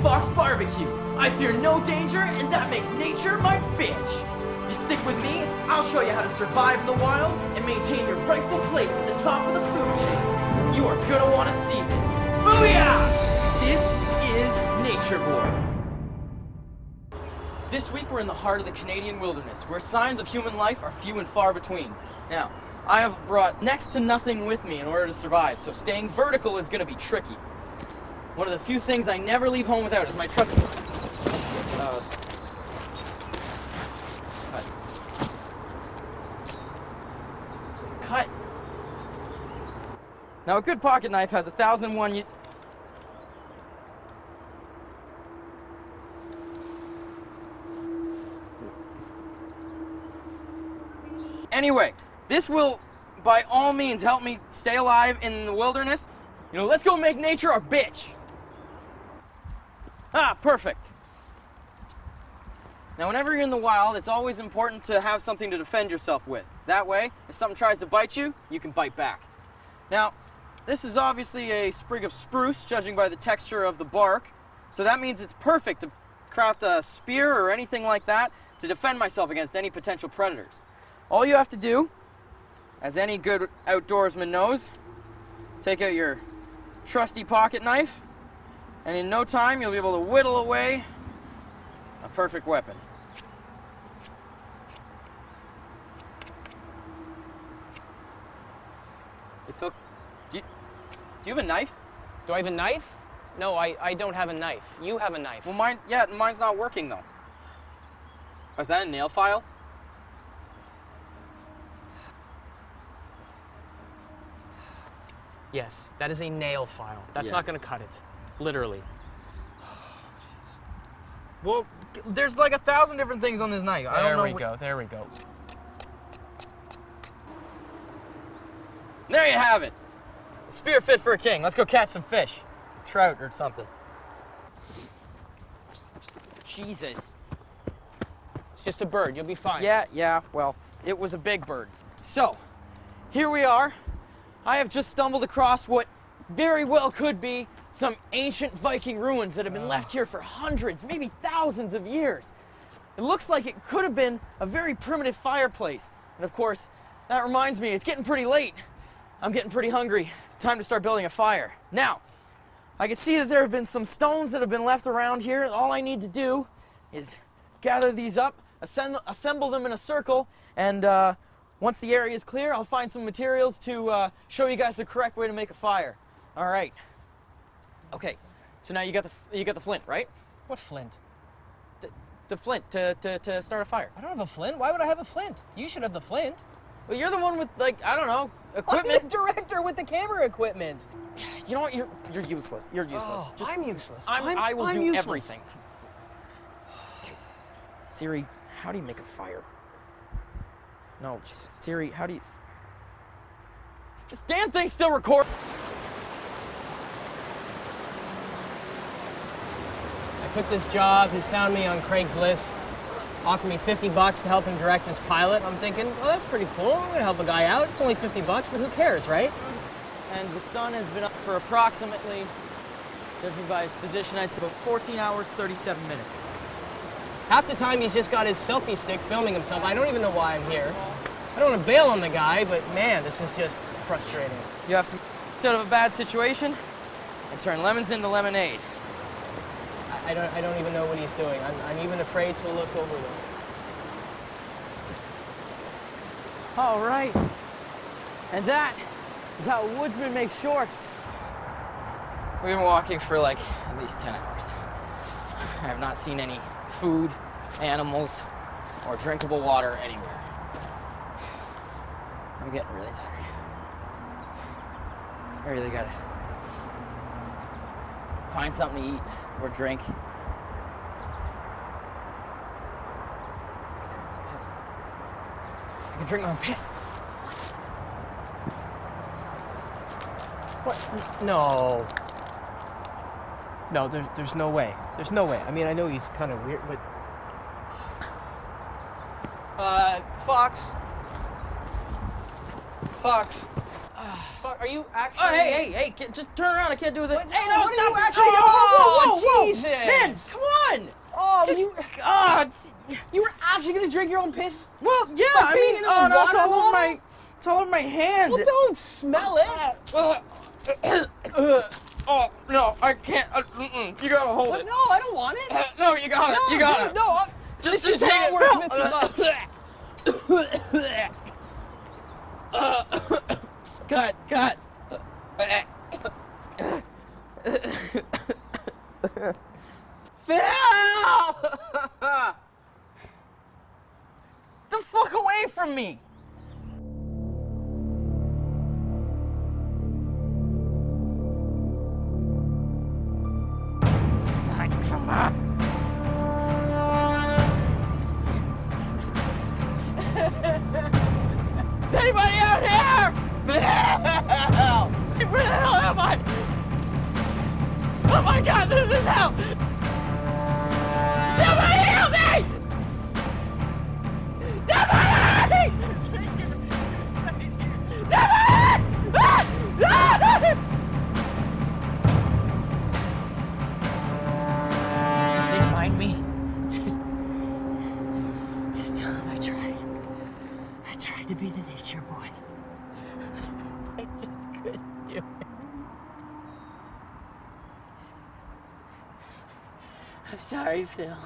Fox Barbecue. I fear no danger, and that makes nature my bitch. You stick with me, I'll show you how to survive in the wild and maintain your rightful place at the top of the food chain. You are gonna want to see this. Booyah! This is Nature Boy. This week we're in the heart of the Canadian wilderness, where signs of human life are few and far between. Now, I have brought next to nothing with me in order to survive, so staying vertical is gonna be tricky. One of the few things I never leave home without is my trusty... Cut. Now, a good pocket knife has 1,001... Anyway, this will, by all means, help me stay alive in the wilderness. You know, let's go make nature our bitch. Ah, perfect. Now, whenever you're in the wild, it's always important to have something to defend yourself with. That way, if something tries to bite you, you can bite back. Now, this is obviously a sprig of spruce, judging by the texture of the bark. So that means it's perfect to craft a spear or anything like that to defend myself against any potential predators. All you have to do, as any good outdoorsman knows, take out your trusty pocket knife, and in no time you'll be able to whittle away a perfect weapon. Do you have a knife? Do I have a knife? No, I don't have a knife. You have a knife. Well, mine's not working though. Oh, is that a nail file? Yes, that is a nail file. That's Yeah. not going to cut it. Literally. Well, there's like 1,000 different things on this knife. I don't know. There we go. There you have it. A spear fit for a king. Let's go catch some fish. Trout or something. Jesus. It's just a bird. You'll be fine. Yeah, well, it was a big bird. So, here we are. I have just stumbled across what very well could be some ancient Viking ruins that have been left here for hundreds, maybe thousands of years. It looks like it could have been a very primitive fireplace. And of course, that reminds me, it's getting pretty late. I'm getting pretty hungry. Time to start building a fire. Now, I can see that there have been some stones that have been left around here. All I need to do is gather these up, assemble them in a circle, and once the area is clear, I'll find some materials to show you guys the correct way to make a fire. All right. Okay. So now you got the flint, right? What flint? The flint to start a fire. I don't have a flint. Why would I have a flint? You should have the flint. Well, you're the one with, like, I don't know, I'm equipment. the director with the camera equipment. You know what? You're useless. You're useless. Oh, I'm useless. I will I'm do useless. everything. Okay. Siri, how do you make a fire? No, Siri, how do you... This damn thing's still recording. I took this job. He found me on Craigslist. Offered me $50 to help him direct his pilot. I'm thinking, well, that's pretty cool. I'm gonna help a guy out. It's only $50, but who cares, right? And the sun has been up for approximately, judging by its position, I'd say about 14 hours, 37 minutes. Half the time he's just got his selfie stick filming himself. I don't even know why I'm here. I don't want to bail on the guy, but man, this is just frustrating. You have to get out of a bad situation and turn lemons into lemonade. I don't even know what he's doing. I'm even afraid to look over them. All right. And that is how a woodsman makes shorts. We've been walking for like at least 10 hours. I have not seen any food, animals, or drinkable water anywhere. I'm getting really tired. I really gotta find something to eat or drink. I can drink my own piss. What? No. No, there's no way. There's no way. I mean, I know he's kind of weird, but... Fox. Fox. Fuck, are you actually? Oh, hey, just turn around. I can't do this. What? Hey, No, no, what are stop. you actually- Oh, Oh, whoa, Jesus. Man, come on. Oh, Just- you you were actually gonna drink your own piss? Well, yeah, By I peeing mean, into oh, a no, it's water all over bottle? it's all over my hands. Well, don't smell it. Oh, no, I can't. You gotta hold What? it. No, I don't want it. No, you got it. No, You got dude, it. no. Just This is take not it. worth 50 bucks. Cut. Phil! The fuck away from me! Come on. Is anybody out here? Phil! Where the hell am I? Oh my god, this is hell! Somebody help me! Somebody! Somebody! If they find me, just tell them I tried. I tried to be the nature boy. I just couldn't do it. I'm sorry, Phil.